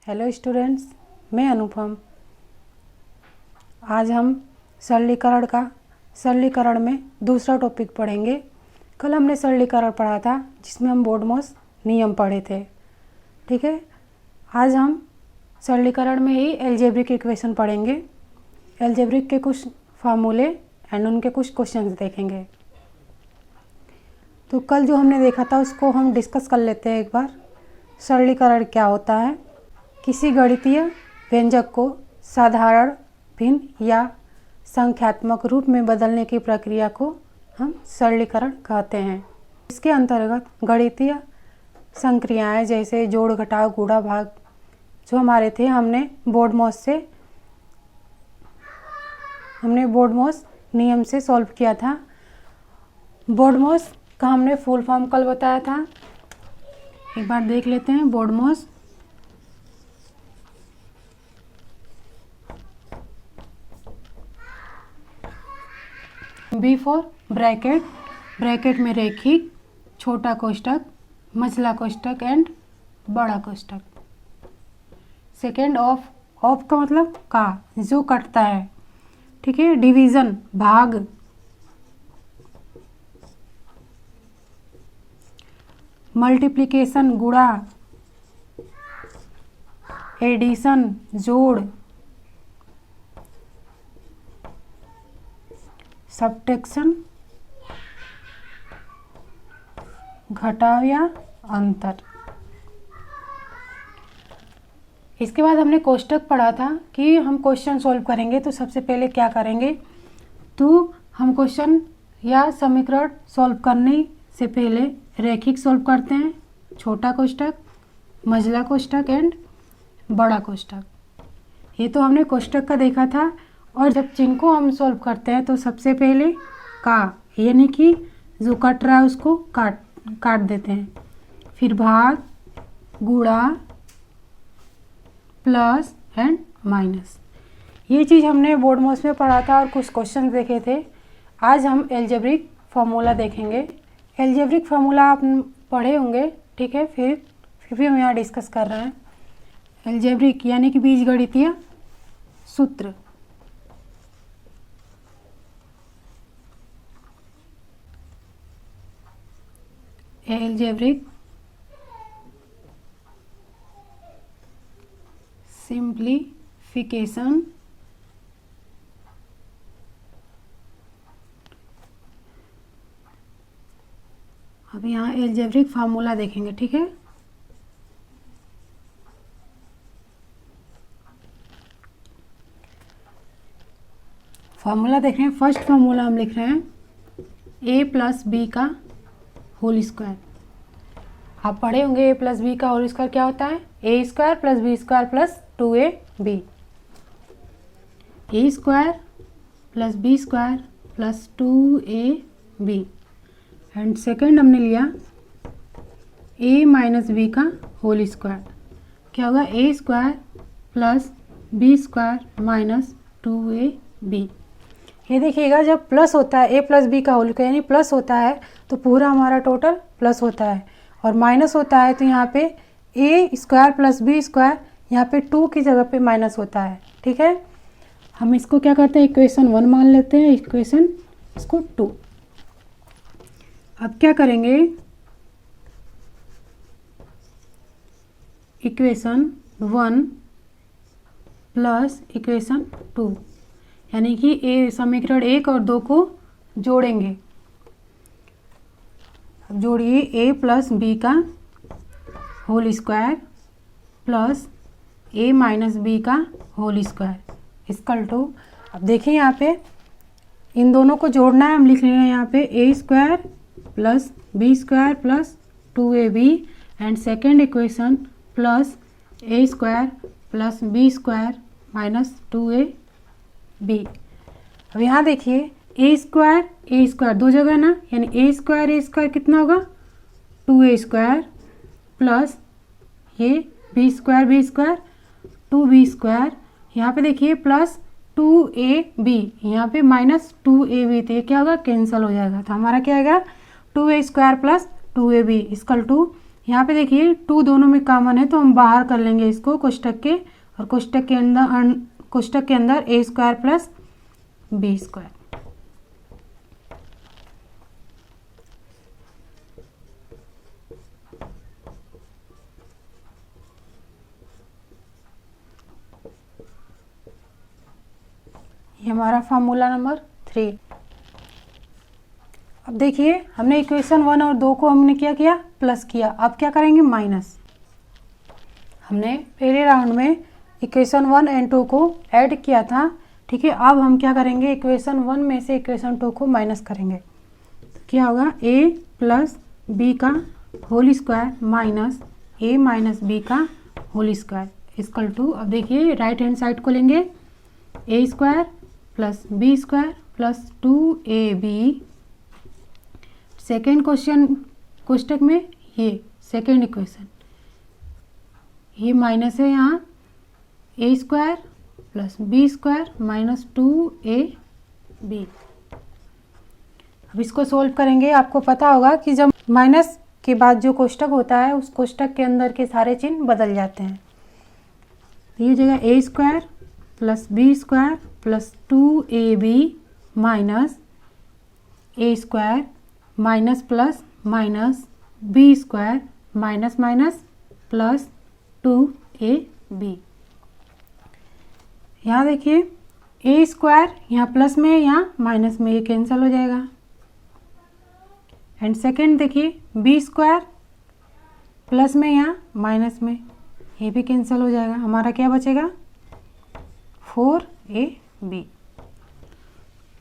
Hello students, मैं अनुपम। आज हम सरलीकरण में दूसरा टॉपिक पढ़ेंगे। कल हमने सरलीकरण पढ़ा था जिसमें हम बोडमॉस नियम पढ़े थे। ठीक है, आज हम सरलीकरण में ही अलजेब्रिक इक्वेशन पढ़ेंगे। अलजेब्रिक के कुछ फार्मूले एंड उनके कुछ क्वेश्चंस देखेंगे। तो कल जो हमने देखा था उसको हम डिस्कस कर लेते हैं एक बार। सरलीकरण क्या होता है? किसी गणितीय व्यंजक को साधारण, भिन्न या संख्यात्मक रूप में बदलने की प्रक्रिया को हम सरलीकरण कहते हैं। इसके अंतर्गत गणितीय संक्रियाएं जैसे जोड़, घटाव, गुणा, भाग जो हमारे थे, हमने बोडमॉस नियम से सॉल्व किया था। बोडमॉस का हमने फुल फॉर्म कल बताया था, एक बार देख लेते हैं। बोडमॉस बी फॉर ब्रैकेट, ब्रैकेट में रैखिक, छोटा कोष्ठक, मझला कोष्ठक एंड बड़ा कोष्ठक। सेकेंड ऑफ का मतलब का, जो कटता है। ठीक है, डिवीजन भाग, मल्टीप्लिकेशन गुणा, एडिशन जोड़, सब्ट्रैक्शन घटाव या अंतर। इसके बाद हमने कोष्ठक पढ़ा था कि हम क्वेश्चन सॉल्व करेंगे तो सबसे पहले क्या करेंगे, तो हम क्वेश्चन या समीकरण सॉल्व करने से पहले रैखिक सॉल्व करते हैं, छोटा कोष्ठक, मझला कोष्ठक एंड बड़ा कोष्ठक। ये तो हमने कोष्ठक का देखा था। और जब चिन्ह को हम सॉल्व करते हैं तो सबसे पहले का, यानी कि जो कट रहा है उसको काट देते हैं, फिर भाग, गुणा, प्लस एंड माइनस। ये चीज़ हमने बोडमॉस में पढ़ा था और कुछ क्वेश्चन देखे थे। आज हम अलजेब्रिक फार्मूला देखेंगे। अलजेब्रिक फार्मूला आप पढ़े होंगे, ठीक है, फिर भी हम यहाँ डिस्कस कर रहे हैं। अलजेब्रिक यानी कि बीजगणितीय सूत्र। अलजेब्रिक सिंप्लीफिकेशन अब यहाँ अलजेब्रिक फार्मूला देखेंगे। ठीक है, फार्मूला देख रहे हैं। फर्स्ट फार्मूला हम लिख रहे हैं a प्लस बी का होल स्क्वायर। आप पढ़े होंगे a प्लस बी का होल स्क्वायर क्या होता है, a square plus B square plus 2ab। a square plus B square plus 2ab and second हमने लिया a माइनस बी का होल स्क्वायर। क्या होगा, a square plus B square minus 2ab। ये देखिएगा, जब प्लस होता है a प्लस बी का होल स्क्वायर यानी प्लस होता है तो पूरा हमारा टोटल प्लस होता है, और माइनस होता है तो यहाँ पे a square plus B square, यहाँ पे 2 की जगह पे माइनस होता है। ठीक है, हम इसको क्या करते हैं, इक्वेशन 1 मान लेते हैं, इक्वेशन इसको 2। अब क्या करेंगे, इक्वेशन 1 प्लस इक्वेशन 2 यानी कि ए समीकरण 1 और 2 को जोड़ेंगे। अब जोड़िए, a प्लस बी का whole square plus a minus B का होल स्क्वायर इक्वल टू, अब देखिए यहाँ पे इन दोनों को जोड़ना है। हम लिख रहे हैं यहाँ पे a square plus B square plus 2ab and second equation plus a square plus B square minus 2ab। अब यहाँ देखिए a स्क्वायर दो जगह ना, यानी a स्क्वायर कितना होगा, 2a स्क्वायर प्लस ये b स्क्वायर 2b स्क्वायर। यहाँ पे देखिए प्लस 2ab, यहाँ पे माइनस 2ab, तो ये क्या होगा, कैंसिल हो जाएगा। तो हमारा क्या आएगा, 2a square plus 2ab equal to यहाँ पे देखिए 2 दोनों में कॉमन है तो हम बाहर कर लेंगे इसको कोष्टक के, और कोष्टक के अंदर ए स्क्वायर प्लस बी स्क्वायर। ये हमारा फार्मूला नंबर 3। अब देखिए हमने इक्वेशन 1 और 2 को हमने क्या किया, प्लस किया। अब क्या करेंगे, माइनस। हमने पहले राउंड में इक्वेशन 1 एंड 2 को ऐड किया था, ठीक है। अब हम क्या करेंगे, इक्वेशन 1 में से इक्वेशन 2 को माइनस करेंगे। तो क्या होगा, a प्लस बी का whole square minus a minus B का होल स्क्वायर इक्वल टू, अब देखिए राइट हैंड साइड को लेंगे, a square plus B square plus 2ab। Second question कोष्टक में ये सेकेंड इक्वेशन, ये माइनस है यहाँ, A square plus B square minus 2ab। अब इसको सोल्व करेंगे। आपको पता होगा कि जब माइनस के बाद जो कोष्टक होता है उस कोष्टक के अंदर के सारे चिन्ह बदल जाते हैं। तो ये जगह A square plus B square plus 2ab minus A square minus plus minus B square minus minus plus 2ab। यहाँ देखिए ए स्क्वायर यहाँ प्लस में, यहाँ माइनस में, ये कैंसिल हो जाएगा। एंड सेकेंड देखिए बी स्क्वायर प्लस में, यहाँ माइनस में, ये भी कैंसिल हो जाएगा। हमारा क्या बचेगा, 4ab,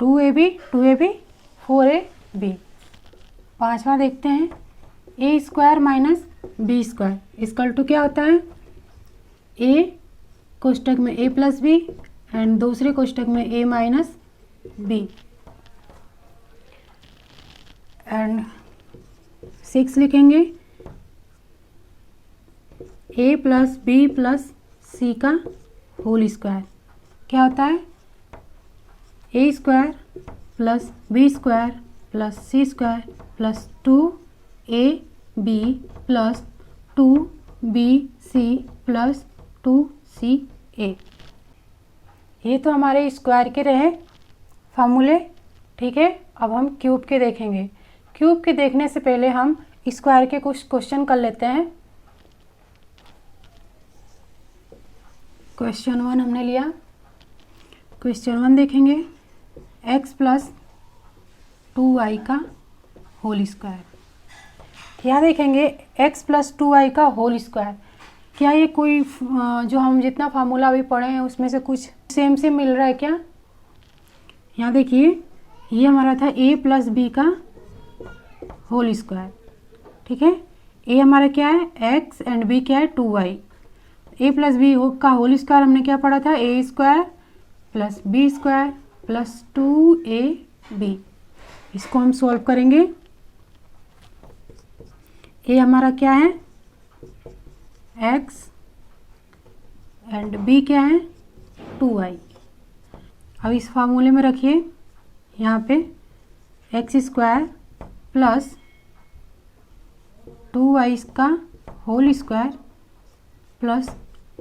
2ab 4ab। पांचवा देखते हैं, A square minus B square equal to क्या होता है, ए कोष्टक में a प्लस बी एंड दूसरे कोष्टक में a माइनस बी। एंड 6 लिखेंगे, a plus B plus C का होल स्क्वायर क्या होता है, a square plus B square plus C square plus 2ab plus 2bc plus 2ca। ये तो हमारे स्क्वायर के रहे फार्मूले, ठीक है। अब हम क्यूब के देखेंगे। क्यूब के देखने से पहले हम स्क्वायर के कुछ क्वेश्चन कर लेते हैं। क्वेश्चन 1 हमने लिया। क्वेश्चन 1 देखेंगे, x प्लस 2y का होल स्क्वायर। यहाँ देखेंगे x प्लस 2y का होल स्क्वायर, क्या ये कोई जो हम जितना फार्मूला अभी पढ़े हैं उसमें से कुछ सेम से मिल रहा है क्या। यहाँ देखिए ये हमारा था a प्लस बी का होल स्क्वायर, ठीक है। a हमारा क्या है, x एंड b क्या है, 2y। a प्लस बी का होल स्क्वायर हमने क्या पढ़ा था, a square plus B square plus 2ab। इसको हम सॉल्व करेंगे। a हमारा क्या है, x एंड b क्या है, 2y। अब इस फार्मूले में रखिए, यहाँ पे एक्स स्क्वायर प्लस 2y का whole square plus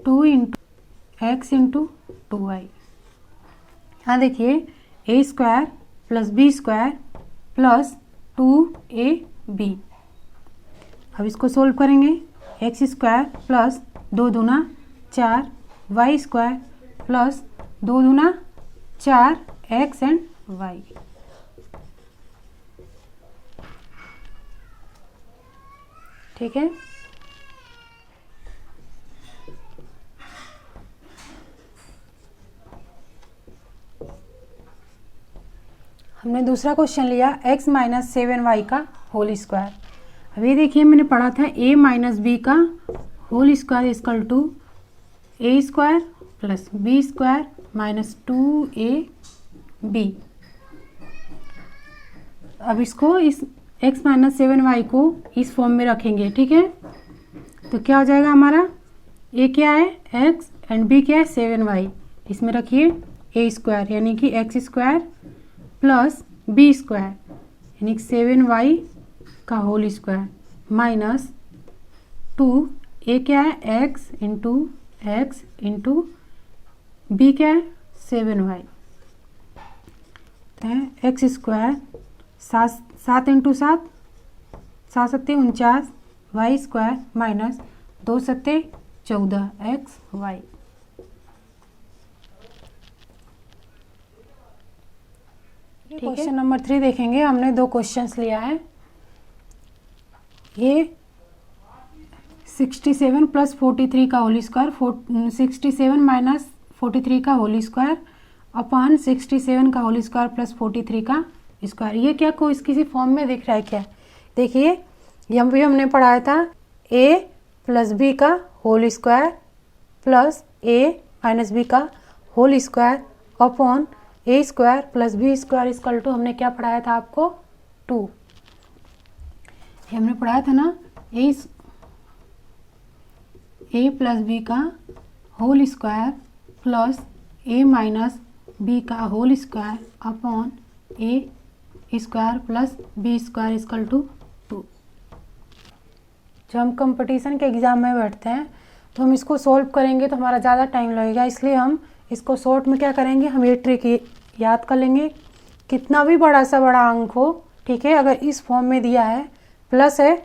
2 into X into 2y। यहाँ देखिए a square plus B square plus 2ab। अब इसको सोल्व करेंगे। एक्स स्क्वायर प्लस 2 दूना 4 वाई स्क्वायर प्लस 2 दूना 4 एक्स एंड वाई। ठीक है। हमने दूसरा क्वेश्चन लिया x माइनस 7y का होल स्क्वायर। अब ये देखिए मैंने पढ़ा था a माइनस बी का whole square equal to a square plus B square minus 2ab। अब इसको इस x माइनस 7y को इस फॉर्म में रखेंगे, ठीक है। तो क्या हो जाएगा हमारा, a क्या है x एंड b क्या है 7y। इसमें रखिए a स्क्वायर यानी कि x square plus b square यानी कि 7y का होल स्क्वायर माइनस 2, ए क्या है x इंटू बी क्या है 7y, X square 7 into 7 7 49, Y square minus 2 7 14 X Y. Question number 3 देखेंगे। हमने 2 क्वेश्चंस लिया है। ये 67 प्लस 43 का होल स्क्वायर, 67 माइनस 43 का होल स्क्वायर अपॉन 67 का होल स्क्वायर प्लस 43 का स्क्वायर। ये क्या कोई किसी फॉर्म में दिख रहा है क्या? देखिए यहाँ भी हमने पढ़ाया था a प्लस बी का whole square plus a minus B का whole square upon a square plus B square equal to, हमने क्या पढ़ाया था आपको 2। हमने पढ़ाया था ना a प्लस बी का whole square plus a minus B का whole square upon a square plus B square equal to 2। जब हम कंपटीशन के एग्ज़ाम में बैठते हैं तो हम इसको सॉल्व करेंगे तो हमारा ज़्यादा टाइम लगेगा, इसलिए हम इसको शॉर्ट में क्या करेंगे, हम ये ट्रिक याद कर लेंगे। कितना भी बड़ा सा बड़ा अंक हो, ठीक है, अगर इस फॉर्म में दिया है प्लस है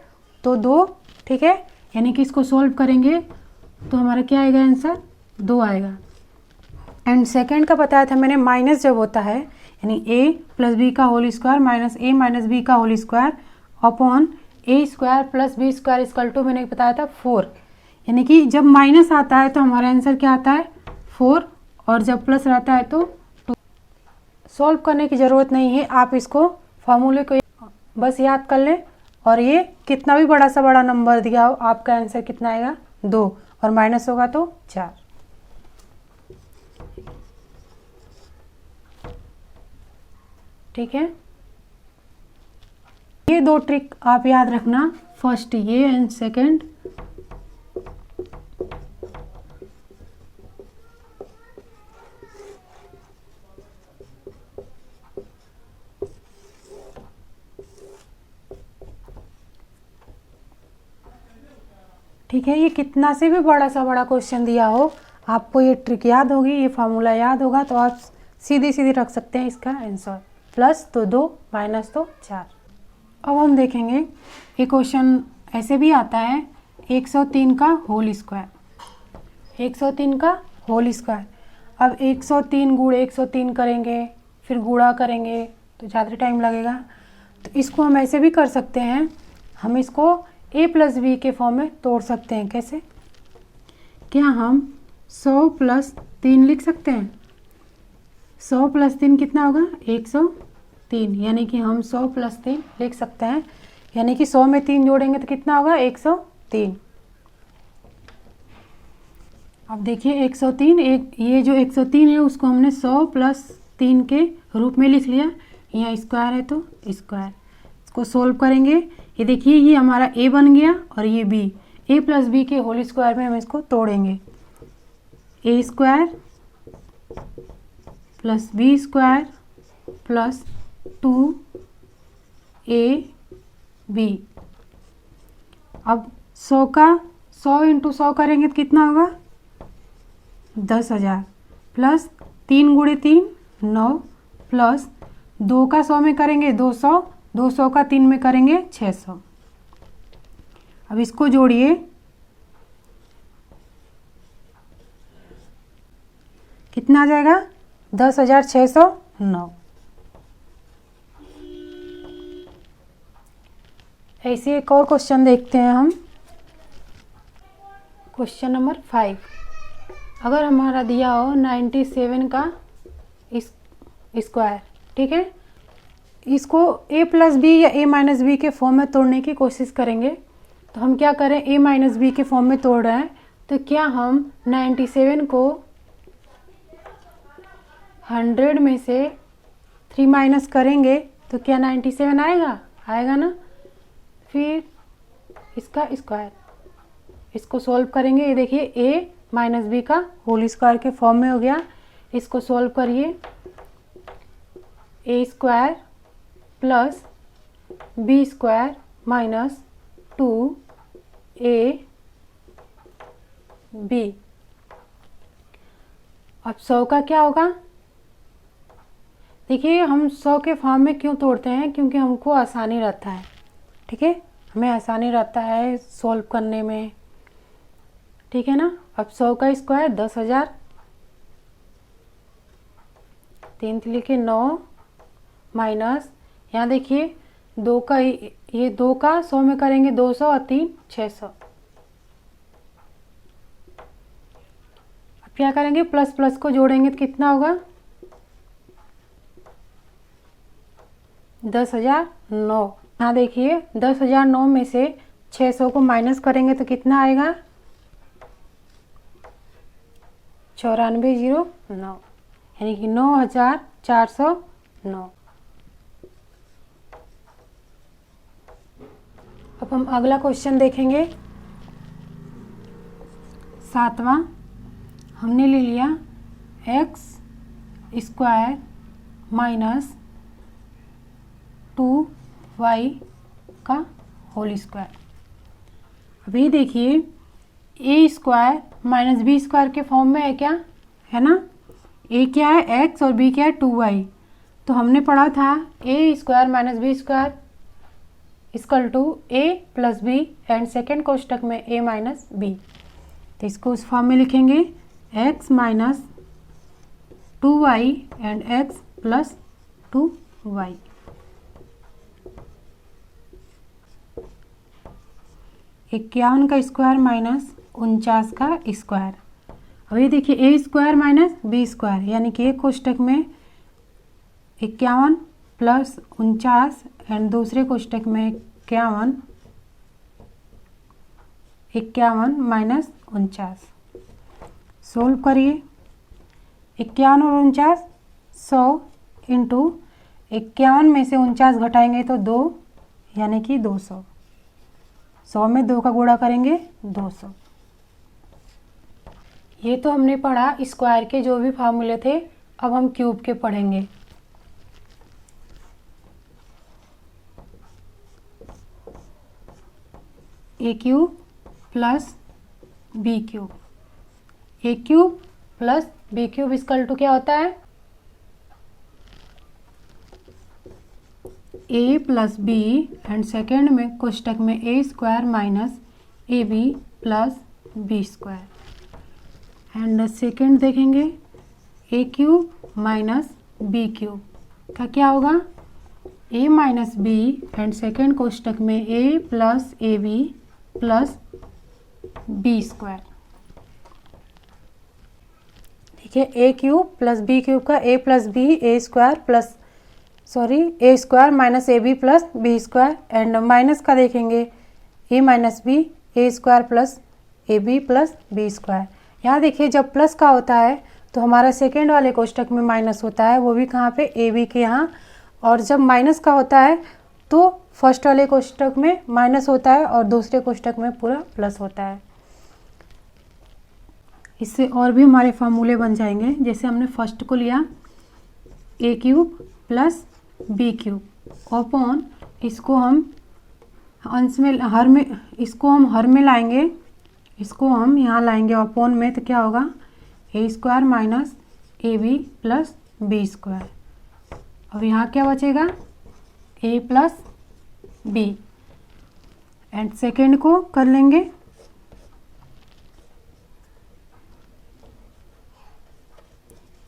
तो 2, ठीक है, यानी कि इसको सॉल्व करेंगे तो हमारा क्या आएगा आंसर 2 आएगा। एंड सेकंड का बताया था मैंने, माइनस जब होता है यानी a प्लस बी का whole square minus a minus B का whole square upon a square plus B square equal to, मैंने बताया था 4। यानी कि जब माइनस आता है तो हमारा आंसर क्या आता है 4 और जब प्लस रहता है तो 2। सॉल्व करने की ज़रूरत नहीं है, आप इसको फॉर्मूले को बस याद कर लें और ये कितना भी बड़ा सा बड़ा नंबर दिया हो आपका आंसर कितना आएगा 2 और माइनस होगा तो 4। ठीक है, ये 2 ट्रिक आप याद रखना, फर्स्ट ये एंड सेकंड ठीक है। ये कितना से भी बड़ा सा बड़ा क्वेश्चन दिया हो, आपको ये ट्रिक याद होगी, ये फार्मूला याद होगा तो आप सीधी सीधी रख सकते हैं इसका आंसर। प्लस तो 2 माइनस तो 4। अब हम देखेंगे ये क्वेश्चन ऐसे भी आता है 103 का होल स्क्वायर, 103 का होल स्क्वायर। अब 103 गुणे 103 करेंगे फिर गुणा करेंगे तो ज़्यादा टाइम लगेगा, तो इसको हम ऐसे भी कर सकते हैं, हम इसको a प्लस बी के फॉर्म में तोड़ सकते हैं। कैसे? क्या हम 100 प्लस 3 लिख सकते हैं? 100 प्लस 3 कितना होगा 103, यानी कि हम 100 प्लस 3 लिख सकते हैं, यानी कि 100 में 3 जोड़ेंगे तो कितना होगा 103। अब देखिए 103, ये जो 103 है उसको हमने 100 प्लस 3 के रूप में लिख लिया, यहाँ स्क्वायर है तो स्क्वायर। इसको सोल्व करेंगे, ये देखिए ये हमारा a बन गया और ये b, a प्लस बी के होल स्क्वायर में हम इसको तोड़ेंगे, a square plus B square plus 2ab। अब 100 का 100 इंटू 100 करेंगे तो कितना होगा 10,000 प्लस 3 गुणे 3 9 प्लस 2 का 100 में करेंगे 200, 200 का 3 में करेंगे 600। अब इसको जोड़िए, कितना आ जाएगा 10,609। ऐसे एक और क्वेश्चन देखते हैं हम, क्वेश्चन नंबर 5। अगर हमारा दिया हो 97 का स्क्वायर, ठीक है, इसको a प्लस बी या a माइनस बी के फॉर्म में तोड़ने की कोशिश करेंगे। तो हम क्या करें, a माइनस बी के फॉर्म में तोड़ रहे हैं, तो क्या हम 97 को 100 में से 3 माइनस करेंगे तो क्या 97 आएगा? आएगा ना। फिर इसका स्क्वायर, इसको सॉल्व करेंगे, ये देखिए a माइनस बी का होल स्क्वायर के फॉर्म में हो गया। इसको सॉल्व करिए, a square plus B square minus 2ab B. अब 100 का क्या होगा? देखिए हम 100 के फॉर्म में क्यों तोड़ते हैं, क्योंकि हमको आसानी रहता है, ठीक है, हमें आसानी रहता है सॉल्व करने में, ठीक है ना। अब 100 का स्क्वायर 10,000, 3 लिखे 9 माइनस, यहाँ देखिए 2 का, ये 2 का 100 में करेंगे 200 और 3 600। अब क्या करेंगे, प्लस प्लस को जोड़ेंगे तो कितना होगा? 10,009। यहाँ देखिए 10,009 में से 600 को माइनस करेंगे तो कितना आएगा? 9409, यानी कि 9,409। अब हम अगला क्वेश्चन देखेंगे, 7वां। हमने ले लिया x स्क्वायर माइनस 2y का होल स्क्वायर। अभी देखिए A square minus B square के फॉर्म में है क्या, है ना। ए क्या है? x और b क्या है? 2y। तो हमने पढ़ा था A square minus B square equal to A plus B and second कोष्टक में ए माइनस बी। तो इसको उस फॉर्म में लिखेंगे x minus 2y and x plus 2y। इक्यावन का स्क्वायर माइनस 49 का स्क्वायर। अब ये देखिए A square minus B square, यानी कि एक कोष्टक में 51 प्लस 49 एंड दूसरे कोष्टक में 51 माइनस 49। सोल्व करिए, 51 और 49 100 इंटू 51 में से 49 घटाएंगे तो 2, यानी कि 200। 100 में 2 का गुणा करेंगे 200। ये तो हमने पढ़ा स्क्वायर के जो भी फार्मूले थे, अब हम क्यूब के पढ़ेंगे। A cube plus B cube, A cube plus B cube equal to क्या होता है? A plus B and second में कोष्टक में A square minus A B plus B square and second देखेंगे A cube minus B cube का क्या होगा? A minus B and second कोष्टक में A plus A B plus B square. ठीक है, A cube plus B cube का A plus B A square plus A square minus A B plus B square and minus का देखेंगे A minus B A square plus A B plus B square. यहाँ देखिए जब plus का होता है तो हमारा सेकेंड वाले कोष्टक में माइनस होता है, वो भी कहाँ पे? ए बी के यहाँ। और जब माइनस का होता है तो फर्स्ट वाले कोष्टक में माइनस होता है और दूसरे कोष्टक में पूरा प्लस होता है। इससे और भी हमारे फार्मूले बन जाएंगे। जैसे हमने फर्स्ट को लिया A cube plus B cube upon, इसको हम अंश में हर में, इसको हम हर में लाएंगे, इसको हम यहाँ लाएंगे अपॉन में, तो क्या होगा? A square minus A B plus B square. अब यहाँ क्या बचेगा? A plus B and second को कर लेंगे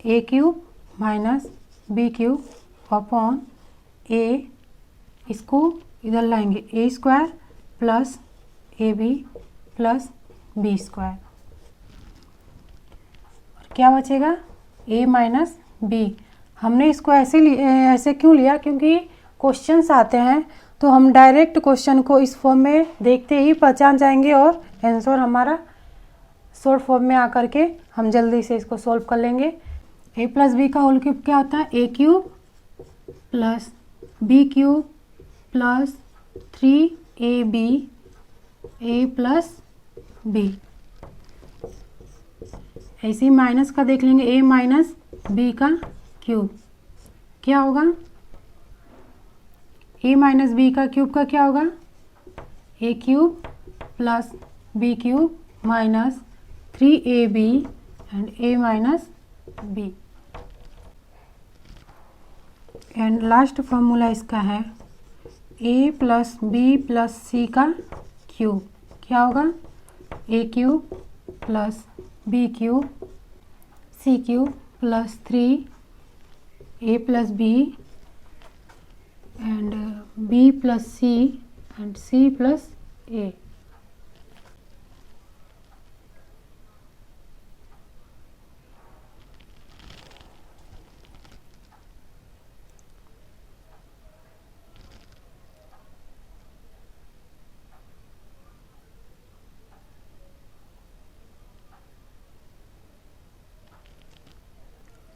A cube minus B cube upon A, इसको इधर लाएंगे A square plus A B plus B square. और क्या बचेगा? A minus B. हमने इसको ऐसे क्यों लिया? क्योंकि क्वेश्चंस आते हैं तो हम डायरेक्ट क्वेश्चन को इस फॉर्म में देखते ही पहचान जाएंगे और आंसर हमारा शॉर्ट फॉर्म में आकर के हम जल्दी से इसको सॉल्व कर लेंगे। ए प्लस बी का होल क्यूब क्या होता है? A cube plus B cube plus 3ab A plus B. ऐसे ही माइनस का देख लेंगे, ए माइनस बी का क्यूब क्या होगा? ए माइनस बी का क्यूब का क्या होगा? A cube plus B cube minus 3ab and a minus b। And last formula इसका है a plus B plus C का क्यूब। क्या होगा? a cube plus b cube c cube plus 3a plus b and b plus c and c plus a।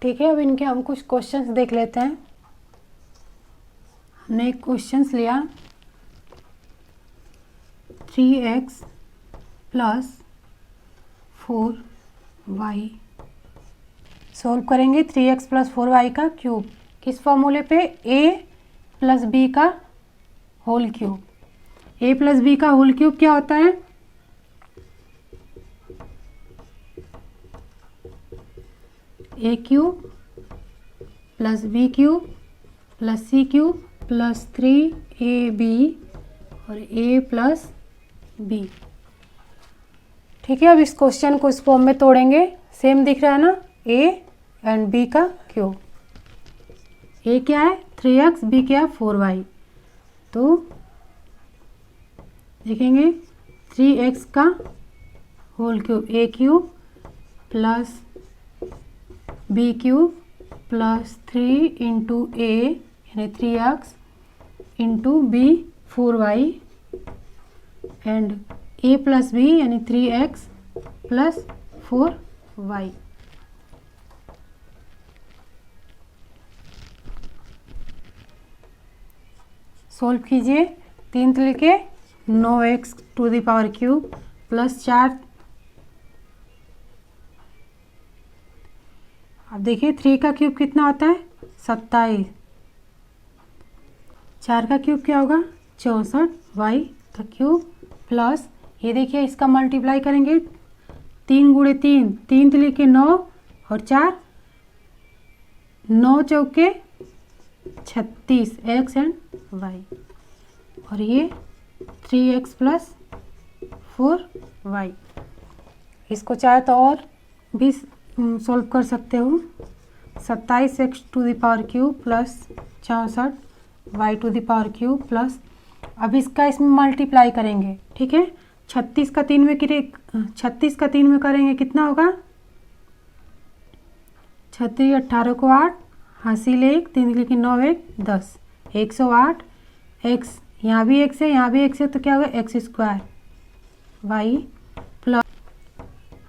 ठीक है, अब इनके हम कुछ क्वेश्चंस देख लेते हैं। हमने एक क्वेश्चंस लिया 3x प्लस 4y। सॉल्व करेंगे 3x प्लस 4y का क्यूब किस फॉर्मूले पे? a प्लस बी का whole cube. a plus B का होल क्यूब क्या होता है? a cube plus b cube plus c cube plus 3ab और a प्लस b। ठीक है, अब इस क्वेश्चन को इस फॉर्म में तोड़ेंगे। सेम दिख रहा है ना, a एंड b का क्यूब। a क्या है? 3x, b क्या है? 4y। तो देखेंगे 3x का whole cube a cube plus B cube plus 3 into A यानी 3x into B 4y and a plus B यानी 3x प्लस 4y। सॉल्व कीजिए। 3 तरीके 9x to the power cube plus 4। अब देखिए 3 का क्यूब कितना होता है? 27। 4 का क्यूब क्या होगा? 64। y का क्यूब प्लस ये देखिए इसका मल्टीप्लाई करेंगे 3 गुणे 3, 3 तरीके 9 और 4 9 चौके 36 x एंड y और ये 3x प्लस 4y। इसको चाहे तो और भी सॉल्व कर सकते हो। 27x to the power cube plus 64 y to the power cube plus, अब इसका इसमें मल्टीप्लाई करेंगे। ठीक है, 36 का 3 में करेंगे कितना होगा? 36 18 को 8 हासिल 1 3 लिखे 9 1 10 108 x, यहाँ भी x है यहाँ भी x है तो क्या होगा? x स्क्वायर y प्लस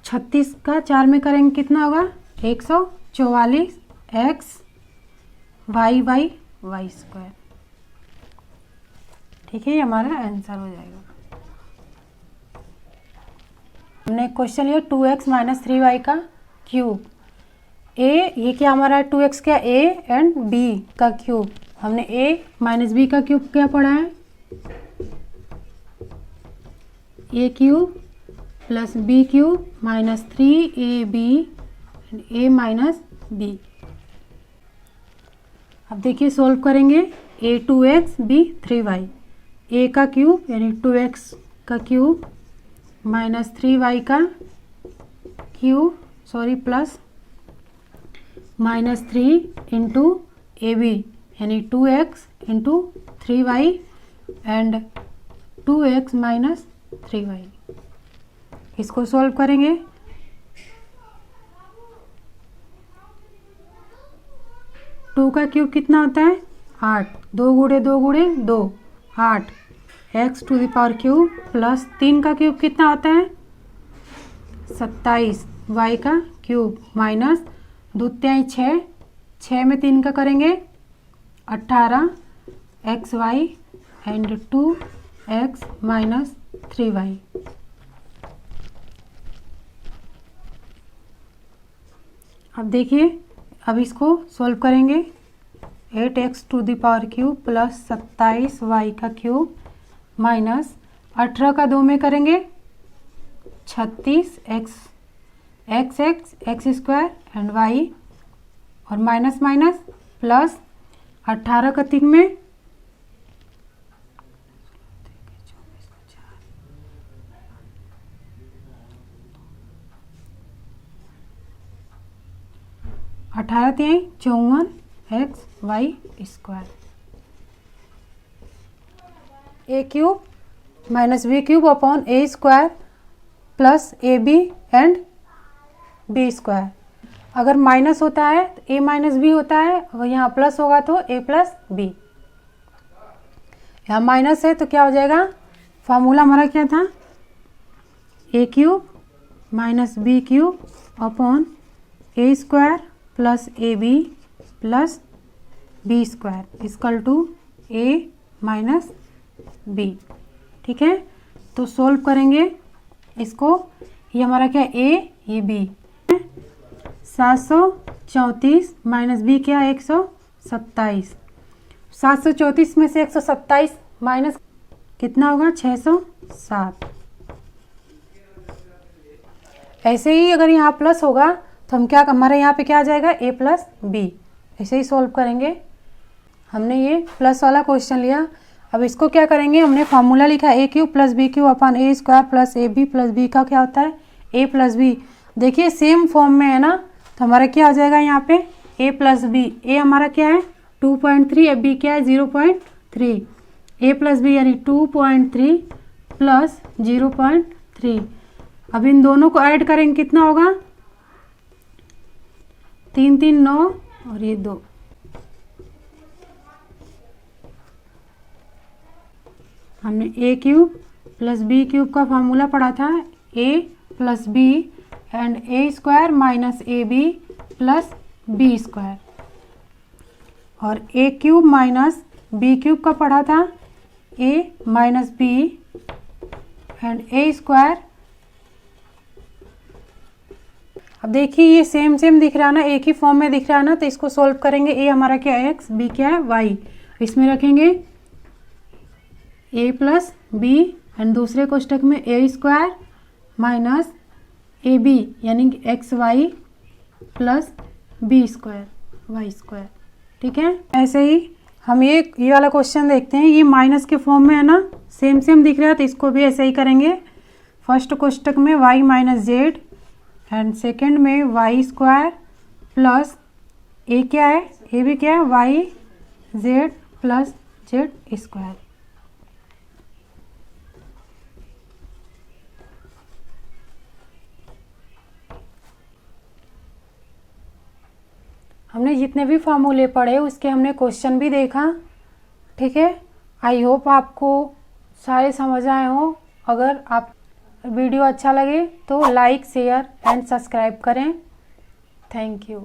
36 का 4 में करेंगे कितना होगा? 144 x y by Y square. ठीक है, ये हमारा आंसर हो जाएगा। हमने क्वेश्चन लिया 2x माइनस 3y का क्यूब। ये क्या हमारा 2x क्या? a एंड b का क्यूब। हमने a माइनस b का क्यूब क्या पढ़ा है? a cube plus b cube minus 3ab and a minus b। अब देखिए सॉल्व करेंगे। a 2x b 3y। a का क्यूब यानी 2x का क्यूब माइनस 3y का cube plus minus 3 into A B यानी 2x into 3y and 2x minus 3y। इसको solve करेंगे। टू का क्यूब कितना होता है? 8। 2 गुणे 2 गुणे 2 8 x to the power cube plus 3 का क्यूब कितना होता है? 27 y का क्यूब माइनस 2 3 6 6 में 3 का करेंगे 18 x Y and 2x minus 3y। अब देखिए, अब इसको सॉल्व करेंगे। 8x to the power cube plus 27y का क्यूब माइनस 18 का 2 में करेंगे 36x X X X square and Y और माइनस माइनस प्लस 18 का 3 में 18 3 54 X Y square A cube minus B cube upon A square plus A B and B square. अगर minus होता है तो ए माइनस बी होता है, अगर यहाँ प्लस होगा तो ए प्लस बी। यहाँ माइनस है तो क्या हो जाएगा, फार्मूला हमारा क्या था, A cube minus B cube upon A square plus A B plus B square equal to A minus B. ठीक है, तो सोल्व करेंगे इसको, ये हमारा क्या ए, ये बी। 734 माइनस बी क्या, 127। 734 में से 127 माइनस कितना होगा, 607। ऐसे ही अगर यहाँ प्लस होगा तो हम क्या, हमारे यहाँ पे क्या आ जाएगा, ए प्लस बी। ऐसे ही सॉल्व करेंगे। हमने ये प्लस वाला क्वेश्चन लिया, अब इसको क्या करेंगे, हमने फार्मूला लिखा A cube plus B cube upon A square plus A B plus B का क्या होता है, ए प्लस बी। देखिए सेम फॉर्म में है ना, तो हमारा क्या हो जाएगा यहाँ पे ए प्लस बी। ए हमारा क्या है 2.3, अब बी क्या है 0.3। ए प्लस बी यानी 2.3 प्लस 0.3। अब इन दोनों को ऐड करेंगे कितना होगा, 3 3 9 और ये 2। हमने a cube plus B cube का फार्मूला पढ़ा था, a plus B and a square minus A B plus B square. और a cube minus B cube का पढ़ा था, a minus B and a square. अब देखिए ये सेम सेम दिख रहा है ना, एक ही फॉर्म में दिख रहा है ना, तो इसको सॉल्व करेंगे। ए हमारा क्या है एक्स, बी क्या है वाई, इसमें रखेंगे ए प्लस बी एंड दूसरे कोष्टक में A square minus A B यानी X Y plus B square Y square. ठीक है, ऐसे ही हम ये वाला क्वेश्चन देखते हैं, ये माइनस के फॉर्म में है ना, सेम सेम दिख रहा है, तो इसको भी ऐसे ही करेंगे। फर्स्ट कोष्टक में Y minus Z and second में वाई स्क्वायर प्लस ए क्या है, ए भी क्या है Y Z plus Z square. हमने जितने भी फार्मूले पढ़े उसके हमने क्वेश्चन भी देखा। ठीक है, आई होप आपको सारे समझ आए हों। अगर आप वीडियो अच्छा लगे तो लाइक शेयर एंड सब्सक्राइब करें। Thank you.